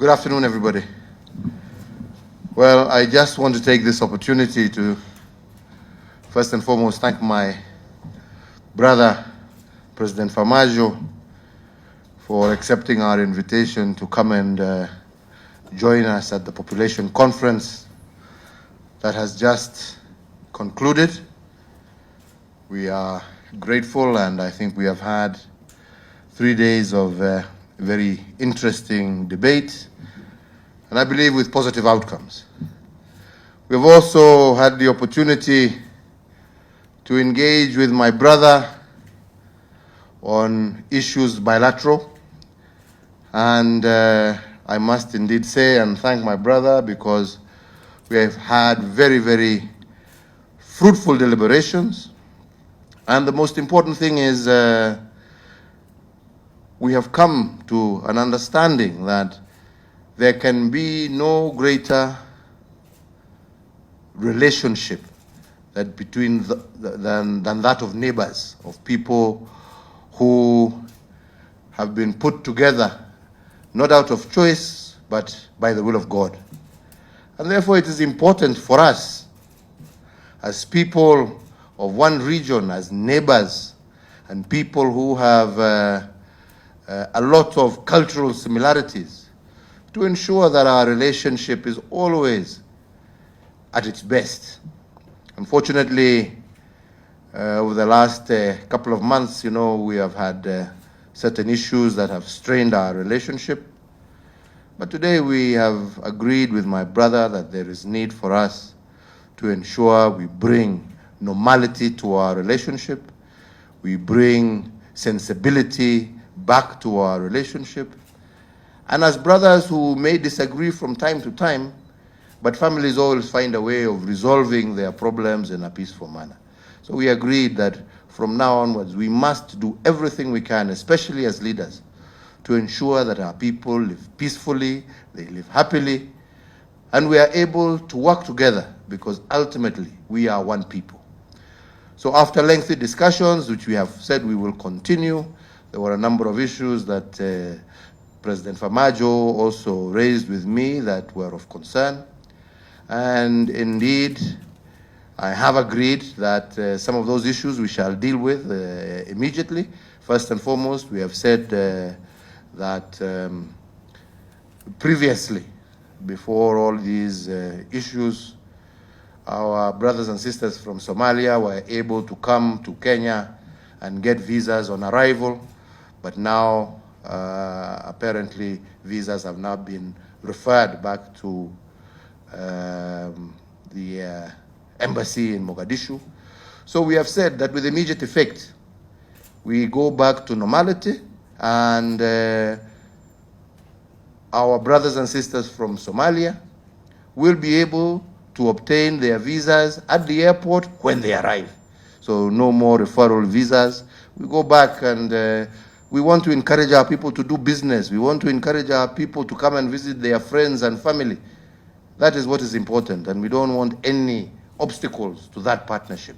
Good afternoon, everybody. Well, I just want to take this opportunity to first and foremost thank my brother, President Farmaajo, for accepting our invitation to come and join us at the population conference that has just concluded. We are grateful, and I think we have had 3 days of very interesting debate, and I believe with positive outcomes. We've also had the opportunity to engage with my brother on issues bilateral, and I must indeed say and thank my brother because we have had very, very fruitful deliberations, and the most important thing is we have come to an understanding that there can be no greater relationship that than that of neighbors, of people who have been put together not out of choice but by the will of God. And therefore it is important for us as people of one region, as neighbors, and people who have a lot of cultural similarities, to ensure that our relationship is always at its best. Unfortunately, over the last couple of months, we have had certain issues that have strained our relationship. But today we have agreed with my brother that there is need for us to ensure we bring normality to our relationship, we bring sensibility back to our relationship. And as brothers who may disagree from time to time, but families always find a way of resolving their problems in a peaceful manner. So we agreed that from now onwards, we must do everything we can, especially as leaders, to ensure that our people live peacefully, they live happily, and we are able to work together because ultimately we are one people. So after lengthy discussions, which we have said we will continue, there were a number of issues that President Farmaajo also raised with me that were of concern. And indeed, I have agreed that some of those issues we shall deal with immediately. First and foremost, we have said that previously, before all these issues, our brothers and sisters from Somalia were able to come to Kenya and get visas on arrival. But now, apparently, visas have now been referred back to the embassy in Mogadishu. So we have said that with immediate effect, we go back to normality, and our brothers and sisters from Somalia will be able to obtain their visas at the airport when they arrive. So no more referral visas. We go back, and we want to encourage our people to do business. We want to encourage our people to come and visit their friends and family. That is what is important, and we don't want any obstacles to that partnership.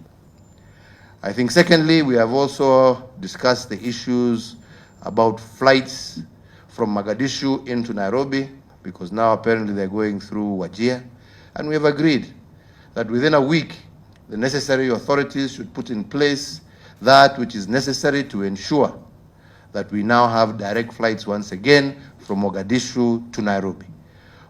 I think secondly, we have also discussed the issues about flights from Mogadishu into Nairobi, because now apparently they're going through Wajir. And we have agreed that within a week, the necessary authorities should put in place that which is necessary to ensure that we now have direct flights once again from Mogadishu to Nairobi.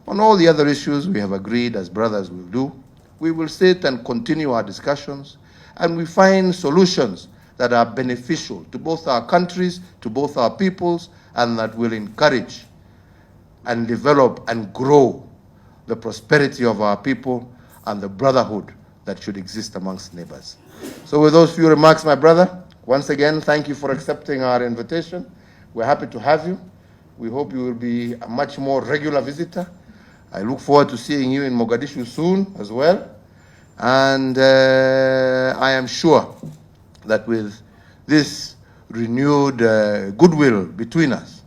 On all the other issues, we have agreed, as brothers will do, we will sit and continue our discussions, and we find solutions that are beneficial to both our countries, to both our peoples, and that will encourage and develop and grow the prosperity of our people and the brotherhood that should exist amongst neighbors. So with those few remarks, my brother, once again, thank you for accepting our invitation. We're happy to have you. We hope you will be a much more regular visitor. I look forward to seeing you in Mogadishu soon as well. And I am sure that with this renewed goodwill between us,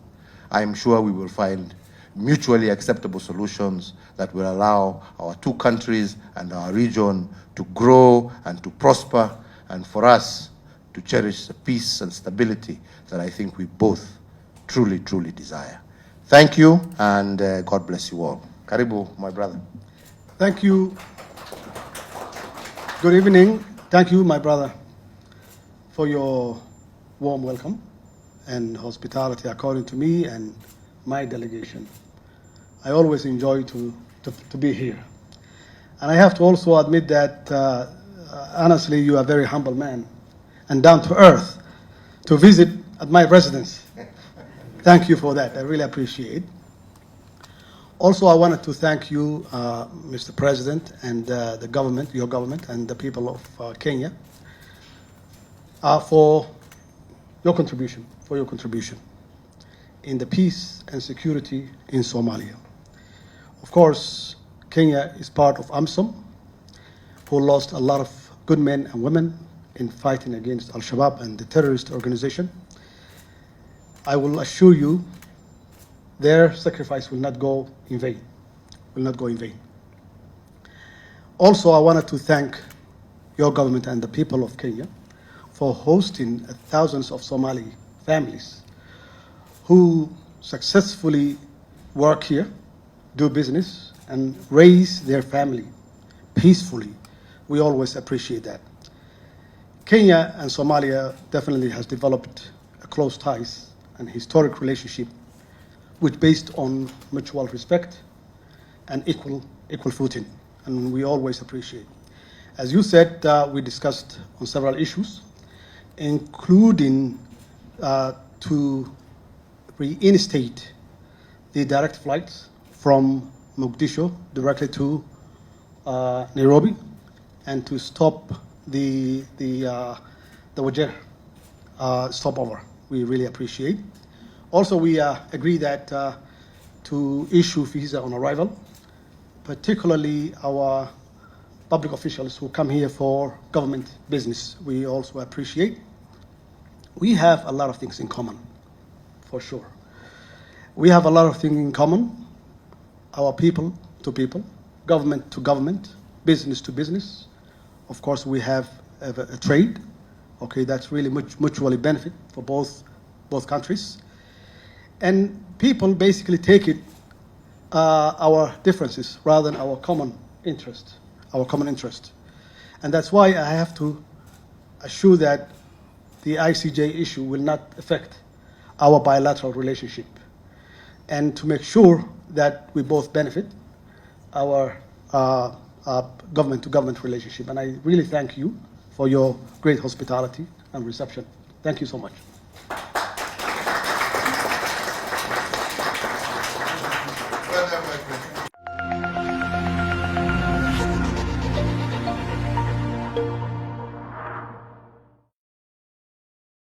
I am sure we will find mutually acceptable solutions that will allow our two countries and our region to grow and to prosper, and for us to cherish the peace and stability that I think we both truly, truly desire. Thank you, and God bless you all. Karibu, my brother. Thank you. Good evening. Thank you, my brother, for your warm welcome and hospitality according to me and my delegation. I always enjoy to be here. And I have to also admit that, honestly, you are a very humble man and down to earth to visit at my residence. Thank you for that. I really appreciate it. Also, I wanted to thank you, Mr. President, and the government, your government, and the people of Kenya for your contribution in the peace and security in Somalia. Of course, Kenya is part of AMSOM, who lost a lot of good men and women in fighting against Al-Shabaab and the terrorist organization. I will assure you their sacrifice will not go in vain, Also, I wanted to thank your government and the people of Kenya for hosting thousands of Somali families who successfully work here, do business, and raise their family peacefully. We always appreciate that. Kenya and Somalia definitely has developed a close ties and historic relationship which based on mutual respect and equal footing, and we always appreciate. As you said, we discussed on several issues, including to reinstate the direct flights from Mogadishu directly to Nairobi, and to stop the Wajir stopover. We really appreciate. Also, we agree that to issue visa on arrival, particularly our public officials who come here for government business, we also appreciate. We have a lot of things in common, for sure. We have a lot of things in common, our people to people, government to government, business to business. Of course, we have a trade, okay, that's really mutually benefit for both countries. And people basically take it our differences rather than our common interest. And that's why I have to assure that the ICJ issue will not affect our bilateral relationship, and to make sure that we both benefit our government-to-government relationship. And I really thank you for your great hospitality and reception. Thank you so much.